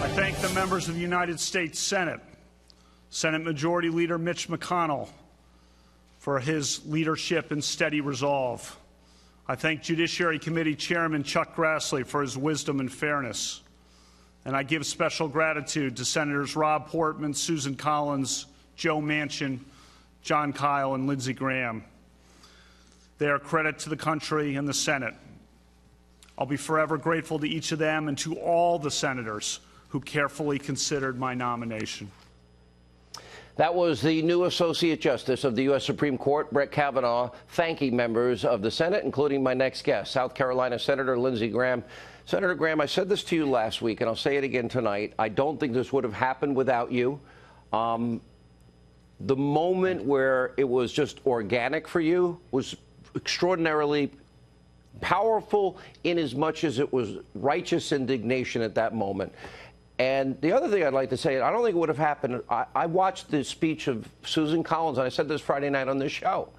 I thank the members of the United States Senate, Senate Majority Leader Mitch McConnell, for his leadership and steady resolve. I thank Judiciary Committee Chairman Chuck Grassley for his wisdom and fairness. And I give special gratitude to Senators Rob Portman, Susan Collins, Joe Manchin, John Kyle, and Lindsey Graham. They are a credit to the country and the Senate. I'll be forever grateful to each of them and to all the senators who carefully considered my nomination. That was the new Associate Justice of the U.S. Supreme Court, Brett Kavanaugh, thanking members of the Senate, including my next guest, South Carolina Senator Lindsey Graham. Senator Graham, I said this to you last week, and I'll say it again tonight. I don't think this would have happened without you. The moment where it was just organic for you was extraordinarily powerful in as much as it was righteous indignation at that moment. And the other thing I'd like to say, I don't think it would have happened. I watched the speech of Susan Collins, and I said this Friday night on this show.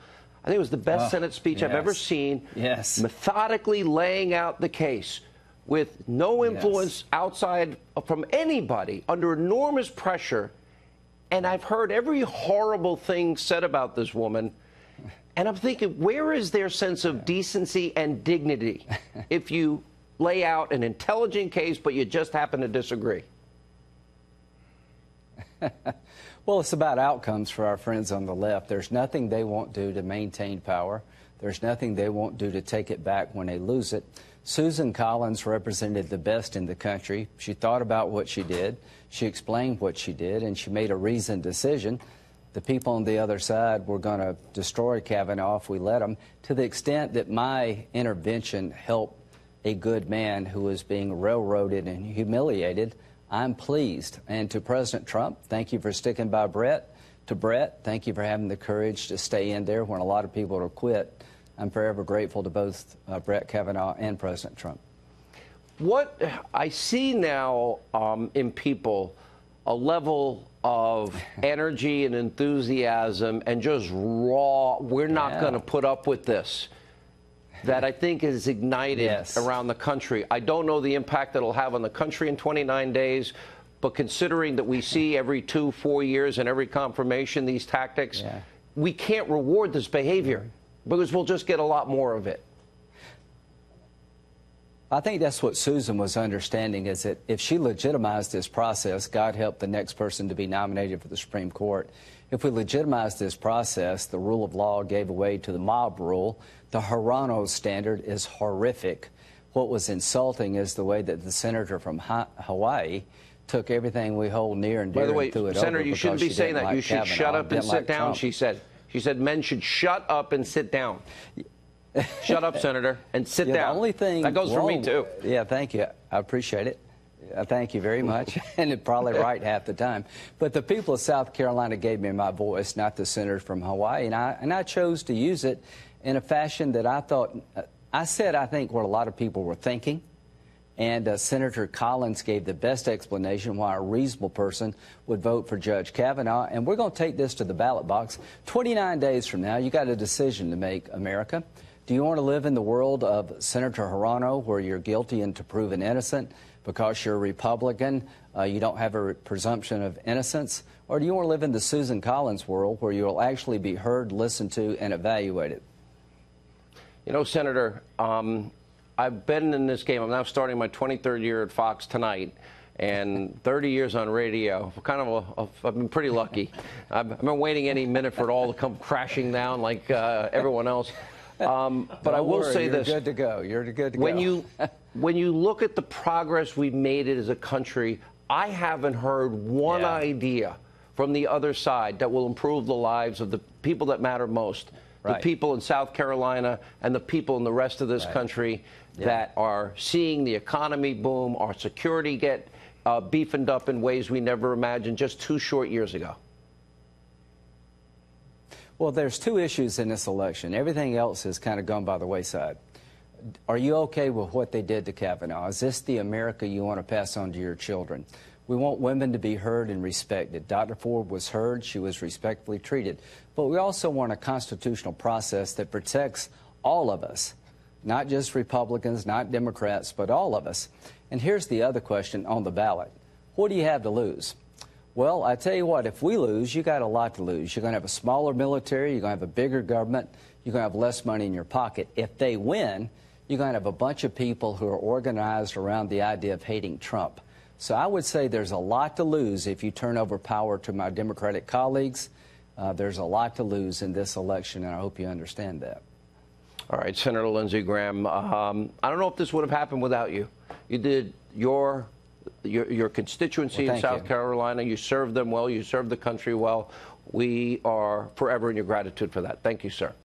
I think it was the best Senate speech I've ever seen. Yes. Methodically laying out the case with no influence outside from anybody, under enormous pressure. And I've heard every horrible thing said about this woman. And I'm thinking, where is their sense of decency and dignity if you lay out an intelligent case, but you just happen to disagree? Well, it's about outcomes for our friends on the left. There's nothing they won't do to maintain power. There's nothing they won't do to take it back when they lose it. Susan Collins represented the best in the country. She thought about what she did. She explained what she did, and she made a reasoned decision. The people on the other side were going to destroy Kavanaugh if we let them, to the extent that my intervention helped a good man who was being railroaded and humiliated. I'm pleased. And to President Trump, thank you for sticking by Brett. To Brett, thank you for having the courage to stay in there when a lot of people have quit. I'm forever grateful to both Brett Kavanaugh and President Trump. What I see now in people, a level of energy and enthusiasm and just raw, we're not going to put up with this, that I think is ignited around the country. I don't know the impact it'll have on the country in 29 days, but considering that we see every 2-4 years and every confirmation these tactics, we can't reward this behavior because we'll just get a lot more of it. I think that's what Susan was understanding, is that if she legitimized this process, God help the next person to be nominated for the Supreme Court. If we legitimize this process, the rule of law gave way to the mob rule. The Hirano standard is horrific. What was insulting is the way that the senator from Hawaii took everything we hold near and dear. By the way, and threw it Senator, over you shouldn't be saying that. You should shut up and sit down, she said. She said men should shut up and sit down. Shut up, Senator, and sit down. The only thing that goes for me, too. Yeah, thank you. I appreciate it. Thank you very much. And it's probably right half the time. But the people of South Carolina gave me my voice, not the senator from Hawaii. And I chose to use it in a fashion that I thought, I think, what a lot of people were thinking. And Senator Collins gave the best explanation why a reasonable person would vote for Judge Kavanaugh. And we're going to take this to the ballot box. 29 days from now, you got a decision to make, America. Do you want to live in the world of Senator Hirano, where you're guilty until proven innocent because you're a Republican, you don't have a presumption of innocence? Or do you want to live in the Susan Collins world, where you'll actually be heard, listened to, and evaluated? You know, Senator, I've been in this game. I'm now starting my 23rd year at Fox tonight, and 30 years on radio. I've been pretty lucky. I've been waiting any minute for it all to come crashing down like everyone else. But I will say this. You're good to go. You're good to go. When you look at the progress we've made as a country, I haven't heard one idea from the other side that will improve the lives of the people that matter most. The people in South Carolina and the people in the rest of this country that are seeing the economy boom, our security get beefed up in ways we never imagined just 2 short years ago. Well, there's 2 issues in this election. Everything else has kind of gone by the wayside. Are you okay with what they did to Kavanaugh? Is this the America you want to pass on to your children? We want women to be heard and respected. Dr. Ford was heard. She was respectfully treated. But we also want a constitutional process that protects all of us, not just Republicans, not Democrats, but all of us. And here's the other question on the ballot. what do you have to lose? Well, I tell you what, if we lose, you got a lot to lose. You're going to have a smaller military, you're going to have a bigger government, you're going to have less money in your pocket. If they win, you're going to have a bunch of people who are organized around the idea of hating Trump. So I would say there's a lot to lose if you turn over power to my Democratic colleagues. There's a lot to lose in this election, and I hope you understand that. All right, Senator Lindsey Graham, I don't know if this would have happened without you. You did your constituency in South Carolina. You served them well. You served the country well. We are forever in your gratitude for that. Thank you, sir.